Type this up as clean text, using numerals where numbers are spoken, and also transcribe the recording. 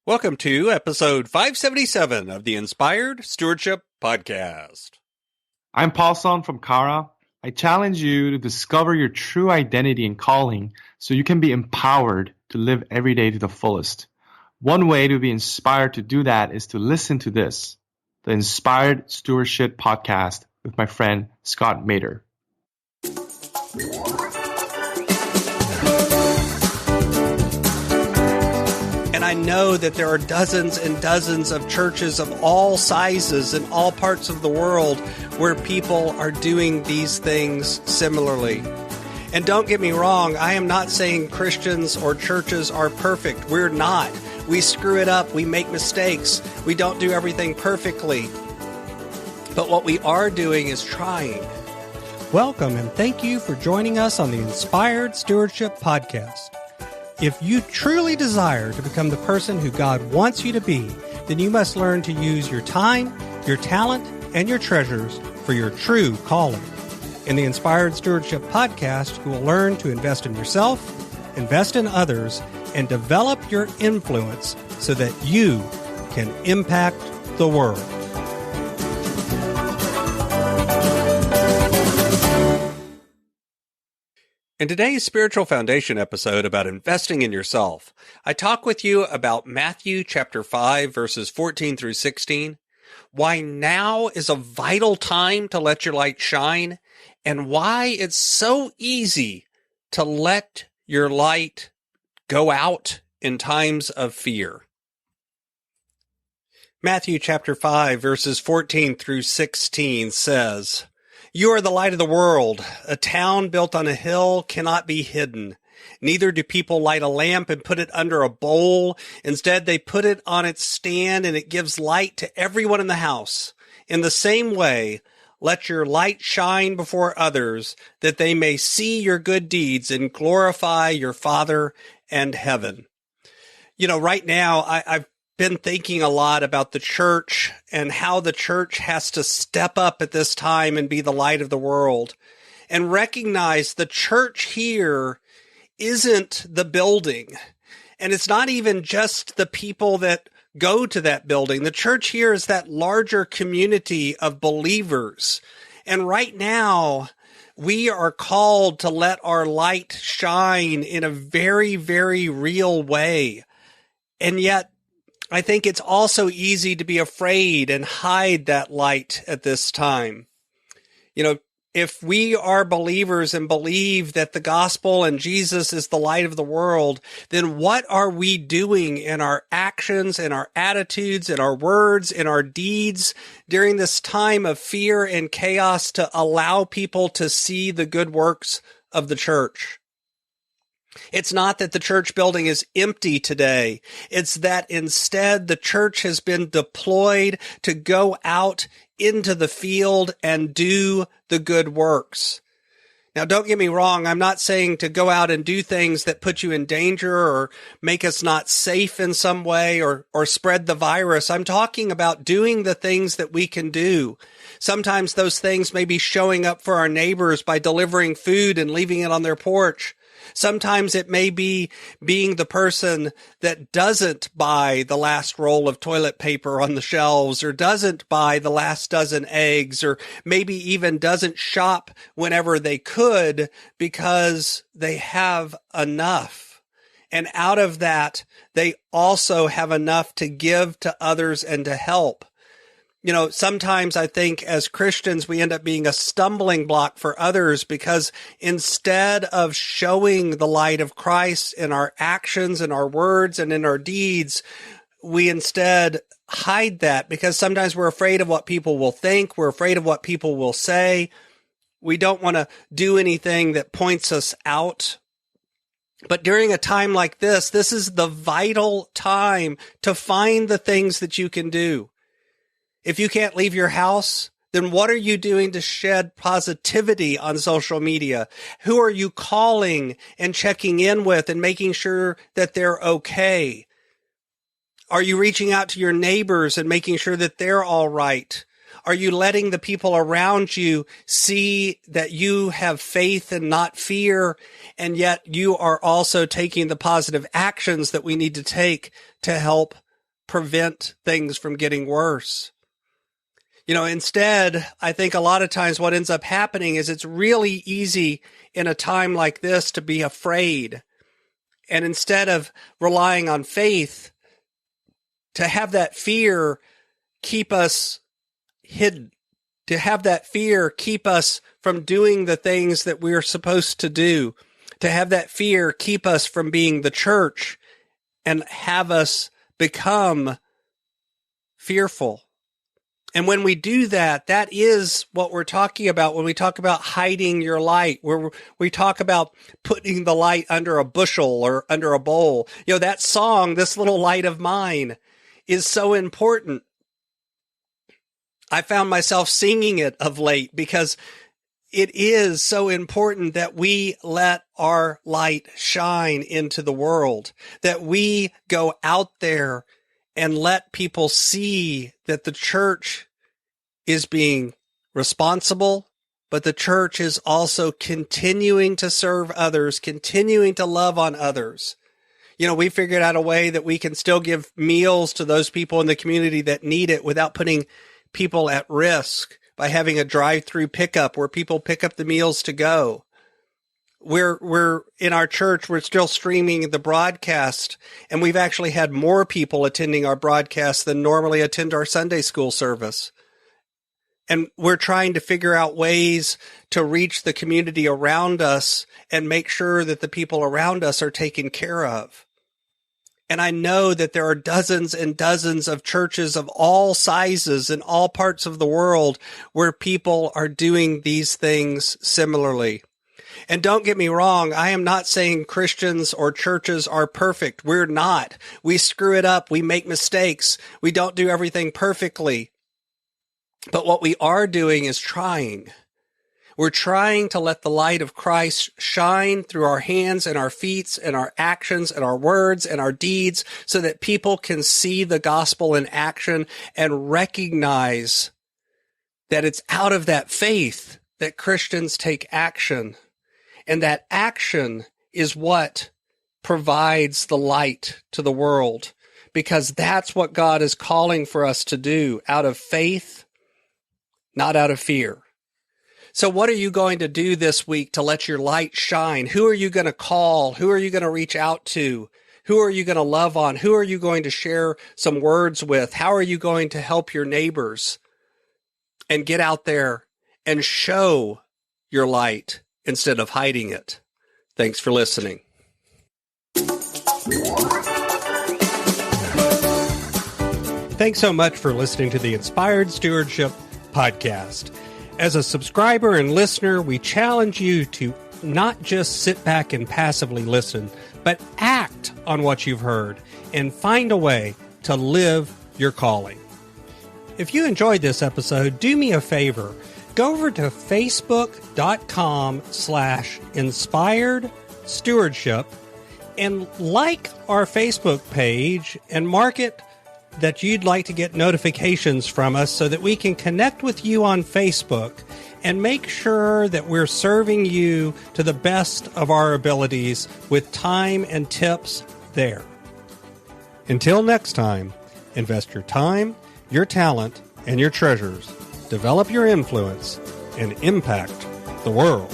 Welcome to episode 577 of the Inspired Stewardship Podcast. I'm Paul Son from Kara. I challenge you to discover your true identity and calling so you can be empowered to live every day to the fullest. One way to be inspired to do that is to listen to this, the Inspired Stewardship Podcast with my friend Scott Mater. And I know that there are dozens and dozens of churches of all sizes in all parts of the world where people are doing these things similarly. And don't get me wrong, I am not saying Christians or churches are perfect. We're not. We screw it up. We make mistakes. We don't do everything perfectly. But what we are doing is trying. Welcome and thank you for joining us on the Inspired Stewardship Podcast. If you truly desire to become the person who God wants you to be, then you must learn to use your time, your talent, and your treasures for your true calling. In the Inspired Stewardship Podcast, you will learn to invest in yourself, invest in others, and develop your influence so that you can impact the world. In today's Spiritual Foundation episode about investing in yourself, I talk with you about Matthew chapter 5, verses 14 through 16, why now is a vital time to let your light shine, and why it's so easy to let your light go out in times of fear. Matthew chapter 5, verses 14 through 16 says, "You are the light of the world. A town built on a hill cannot be hidden. Neither do people light a lamp and put it under a bowl. Instead, they put it on its stand, and it gives light to everyone in the house. In the same way, let your light shine before others, that they may see your good deeds and glorify your Father in heaven." You know, right now, I've been thinking a lot about the church and how the church has to step up at this time and be the light of the world, and recognize the church here isn't the building. And it's not even just the people that go to that building. The church here is that larger community of believers. And right now, we are called to let our light shine in a very, very real way. And yet, I think it's also easy to be afraid and hide that light at this time. You know, if we are believers and believe that the gospel and Jesus is the light of the world, then what are we doing in our actions, in our attitudes, in our words, in our deeds during this time of fear and chaos to allow people to see the good works of the church? It's not that the church building is empty today. It's that instead the church has been deployed to go out into the field and do the good works. Now, don't get me wrong. I'm not saying to go out and do things that put you in danger or make us not safe in some way or spread the virus. I'm talking about doing the things that we can do. Sometimes those things may be showing up for our neighbors by delivering food and leaving it on their porch. Sometimes it may be being the person that doesn't buy the last roll of toilet paper on the shelves, or doesn't buy the last dozen eggs, or maybe even doesn't shop whenever they could because they have enough. And out of that, they also have enough to give to others and to help. You know, sometimes I think as Christians, we end up being a stumbling block for others because instead of showing the light of Christ in our actions and our words and in our deeds, we instead hide that because sometimes we're afraid of what people will think. We're afraid of what people will say. We don't want to do anything that points us out. But during a time like this is the vital time to find the things that you can do. If you can't leave your house, then what are you doing to shed positivity on social media? Who are you calling and checking in with and making sure that they're okay? Are you reaching out to your neighbors and making sure that they're all right? Are you letting the people around you see that you have faith and not fear, and yet you are also taking the positive actions that we need to take to help prevent things from getting worse. Instead, I think a lot of times what ends up happening is it's really easy in a time like this to be afraid. And instead of relying on faith, to have that fear keep us hidden, to have that fear keep us from doing the things that we're supposed to do, to have that fear keep us from being the church and have us become fearful. And when we do that, that is what we're talking about when we talk about hiding your light, where we talk about putting the light under a bushel or under a bowl. That song, This Little Light of Mine, is so important. I found myself singing it of late because it is so important that we let our light shine into the world, that we go out there and let people see that the church is being responsible, but the church is also continuing to serve others, continuing to love on others. We figured out a way that we can still give meals to those people in the community that need it without putting people at risk by having a drive-through pickup where people pick up the meals to go. We're in our church, we're still streaming the broadcast, and we've actually had more people attending our broadcast than normally attend our Sunday school service. And we're trying to figure out ways to reach the community around us and make sure that the people around us are taken care of. And I know that there are dozens and dozens of churches of all sizes in all parts of the world where people are doing these things similarly. And don't get me wrong, I am not saying Christians or churches are perfect. We're not. We screw it up. We make mistakes. We don't do everything perfectly. But what we are doing is trying. We're trying to let the light of Christ shine through our hands and our feet and our actions and our words and our deeds so that people can see the gospel in action and recognize that it's out of that faith that Christians take action. And that action is what provides the light to the world, because that's what God is calling for us to do, out of faith, not out of fear. So what are you going to do this week to let your light shine? Who are you going to call? Who are you going to reach out to? Who are you going to love on? Who are you going to share some words with? How are you going to help your neighbors? And get out there and show your light instead of hiding it. Thanks for listening. Thanks so much for listening to the Inspired Stewardship podcast. As a subscriber and listener, we challenge you to not just sit back and passively listen, but act on what you've heard and find a way to live your calling. If you enjoyed this episode, do me a favor. Go over to facebook.com/inspired stewardship and like our Facebook page and mark it that you'd like to get notifications from us so that we can connect with you on Facebook and make sure that we're serving you to the best of our abilities with time and tips there. Until next time, invest your time, your talent, and your treasures. Develop your influence and impact the world.